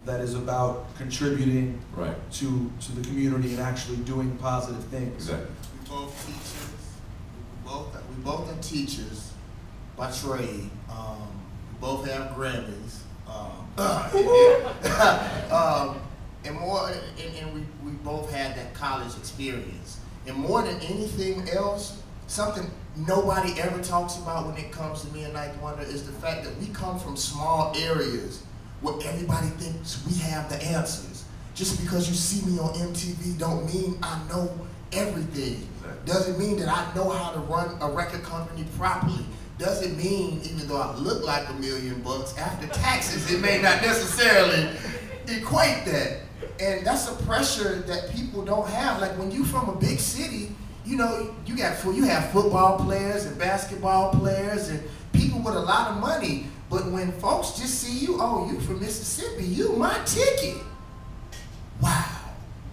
that is about contributing right. to the community and actually doing positive things. Exactly. We both teachers. We both are teachers by trade. We both have Grammys. And we both had that college experience. And more than anything else, something nobody ever talks about when it comes to me and Ninth Wonder is the fact that we come from small areas where everybody thinks we have the answers. Just because you see me on MTV don't mean I know everything. Doesn't mean that I know how to run a record company properly. Doesn't mean, even though I look like $1 million after taxes, it may not necessarily equate that. And that's a pressure that people don't have. Like when you from a big city, you know, you have football players and basketball players and people with a lot of money. But when folks just see you, oh, you from Mississippi, you my ticket. Wow,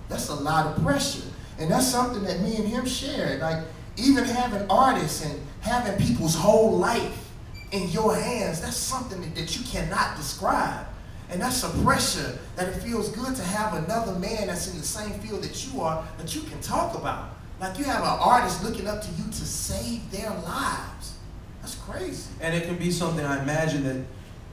that's a lot of pressure. And that's something that me and him shared. Like even having artists and having people's whole life in your hands, that's something that you cannot describe. And that's a pressure that it feels good to have another man that's in the same field that you are, that you can talk about. Like you have an artist looking up to you to save their lives. That's crazy. And it can be something, I imagine, that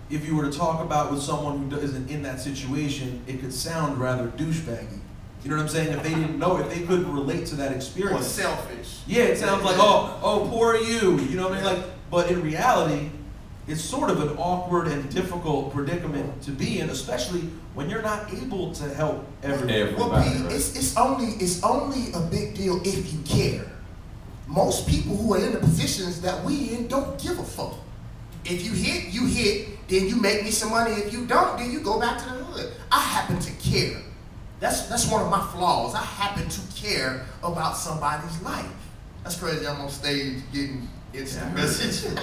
if you were to talk about with someone who isn't in that situation, it could sound rather douchebaggy. You know what I'm saying? If they didn't know, if they couldn't relate to that experience. Or selfish. Yeah, it sounds like, oh, poor you. You know what I mean? Like, but in reality, it's sort of an awkward and difficult predicament to be in, especially when you're not able to help everybody. Well, Pete, it's only a big deal if you care. Most people who are in the positions that we in don't give a fuck. If you hit, you hit, then you make me some money. If you don't, then you go back to the hood. I happen to care. That's one of my flaws. I happen to care about somebody's life. That's crazy. I'm on stage getting instant message.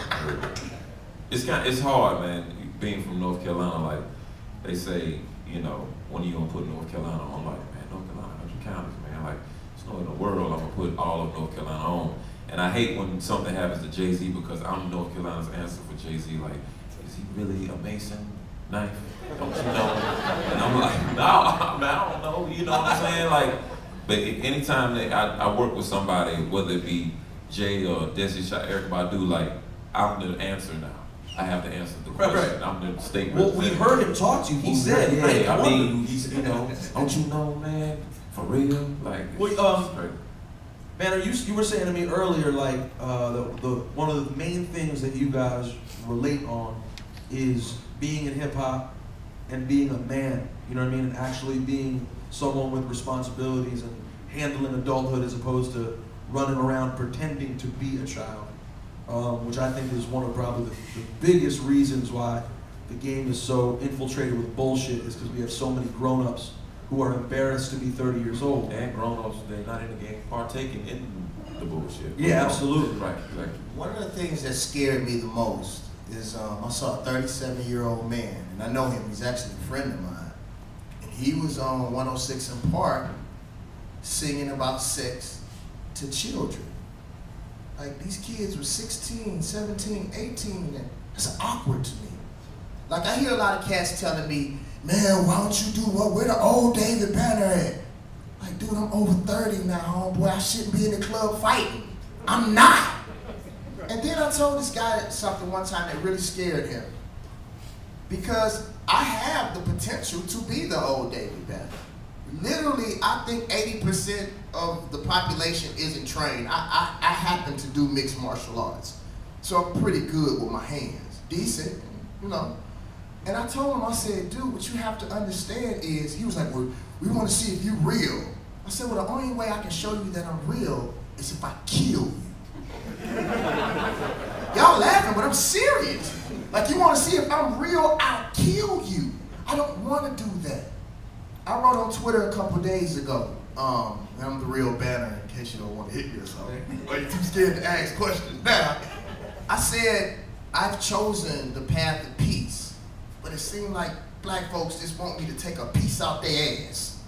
It's hard, man, being from North Carolina. Like they say, you know, when are you gonna put North Carolina on? I'm like, man, North Carolina, 100 counties, man. Like, there's no in the world I'm gonna put all of North Carolina on. And I hate when something happens to Jay-Z because I'm North Carolina's answer for Jay-Z. Like, is he really a Mason knife? Don't you know? And I'm like, no, I don't know. You know what I'm saying? Like, but anytime that I work with somebody, whether it be Jay or Desi Shot, Erykah Badu, like, I'm the answer now. I have to answer the question. Right. I'm the statement. Well, we heard him talk to you. He said, yeah, I mean, he's, you know, don't you know, man, for real? Like, Banner, you were saying to me earlier, like, one of the main things that you guys relate on is being in hip hop and being a man, you know what I mean? And actually being someone with responsibilities and handling adulthood as opposed to running around pretending to be a child. Which I think is one of probably the biggest reasons why the game is so infiltrated with bullshit is because we have so many grown-ups who are embarrassed to be 30 years old. And grown-ups, they're not in the game partaking in the bullshit. Yeah, absolutely. Right, exactly. One of the things that scared me the most is I saw a 37-year-old man, and I know him, he's actually a friend of mine, and he was on 106 in Park singing about sex to children. Like, these kids were 16, 17, 18, and that's awkward to me. Like, I hear a lot of cats telling me, man, why don't you do where the old David Banner at? Like, dude, I'm over 30 now, homeboy. I shouldn't be in the club fighting. I'm not. And then I told this guy something one time that really scared him. Because I have the potential to be the old David Banner. Literally, I think 80% of the population isn't trained. I happen to do mixed martial arts. So I'm pretty good with my hands. Decent, you know. And I told him, I said, dude, what you have to understand is, he was like, well, we want to see if you're real. I said, well, the only way I can show you that I'm real is if I kill you. Y'all laughing, but I'm serious. Like, you want to see if I'm real, I'll kill you. I don't want to do that. I wrote on Twitter a couple days ago, I'm the real Banner, in case you don't want to hit me or something, or you're too scared to ask questions now. I said, I've chosen the path of peace, but it seemed like black folks just want me to take a piece out their ass.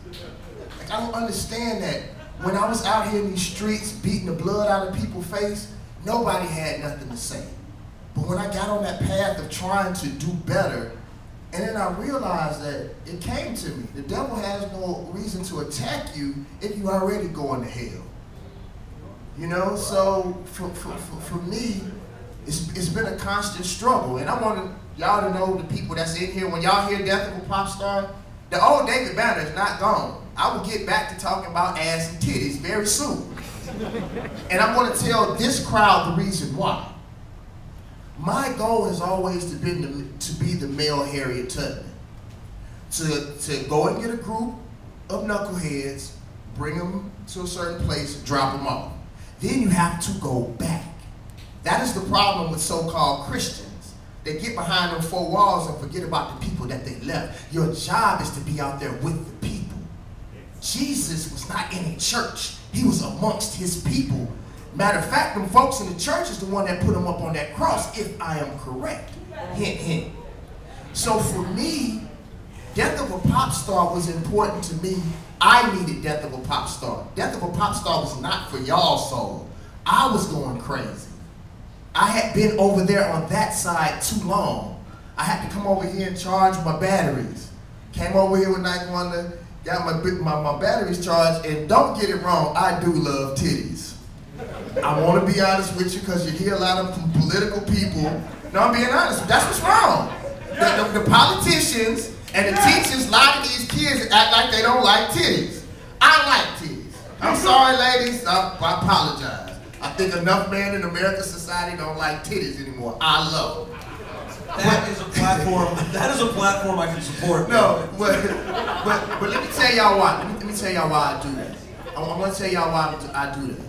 Like, I don't understand that. When I was out here in these streets beating the blood out of people's face, nobody had nothing to say. But when I got on that path of trying to do better, And then I realized that it came to me. The devil has no reason to attack you if you already going to hell. You know, so for me, it's been a constant struggle. And I want y'all to know, the people that's in here, when y'all hear Death of a Pop Star, the old David Banner is not gone. I will get back to talking about ass and titties very soon. And I'm going to tell this crowd the reason why. My goal has always been to be the male Harriet Tubman. To go and get a group of knuckleheads, bring them to a certain place, and drop them off. Then you have to go back. That is the problem with so-called Christians. They get behind them four walls and forget about the people that they left. Your job is to be out there with the people. Jesus was not in a church. He was amongst his people. Matter of fact, them folks in the church is the one that put him up on that cross, if I am correct. Hint, hint. So for me, Death of a Pop Star was important to me. I needed Death of a Pop Star. Death of a Pop Star was not for y'all soul. I was going crazy. I had been over there on that side too long. I had to come over here and charge my batteries. Came over here with Ninth Wonder, got my batteries charged, and don't get it wrong, I do love titties. I want to be honest with you, because you hear a lot of political people. No, I'm being honest, that's what's wrong. The politicians and the teachers lie to these kids and act like they don't like titties. I like titties. I'm sorry, ladies, I apologize. I think enough men in American society don't like titties anymore. I love them. That is a platform. That is a platform I can support. No, but let me tell y'all why. Let me tell y'all why I do that. I'm gonna tell y'all why I do that.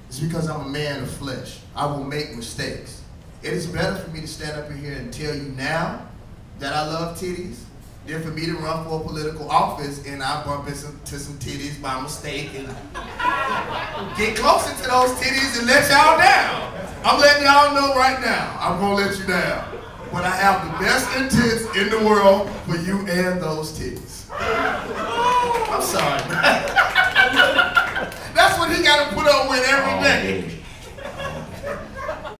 It's because I'm a man of flesh. I will make mistakes. It is better for me to stand up in here and tell you now that I love titties than for me to run for a political office and I bump into some titties by mistake and get closer to those titties and let y'all down. I'm letting y'all know right now, I'm gonna let you down. But I have the best intents in the world for you and those titties. I'm sorry, man. That's what he got to put up with every day.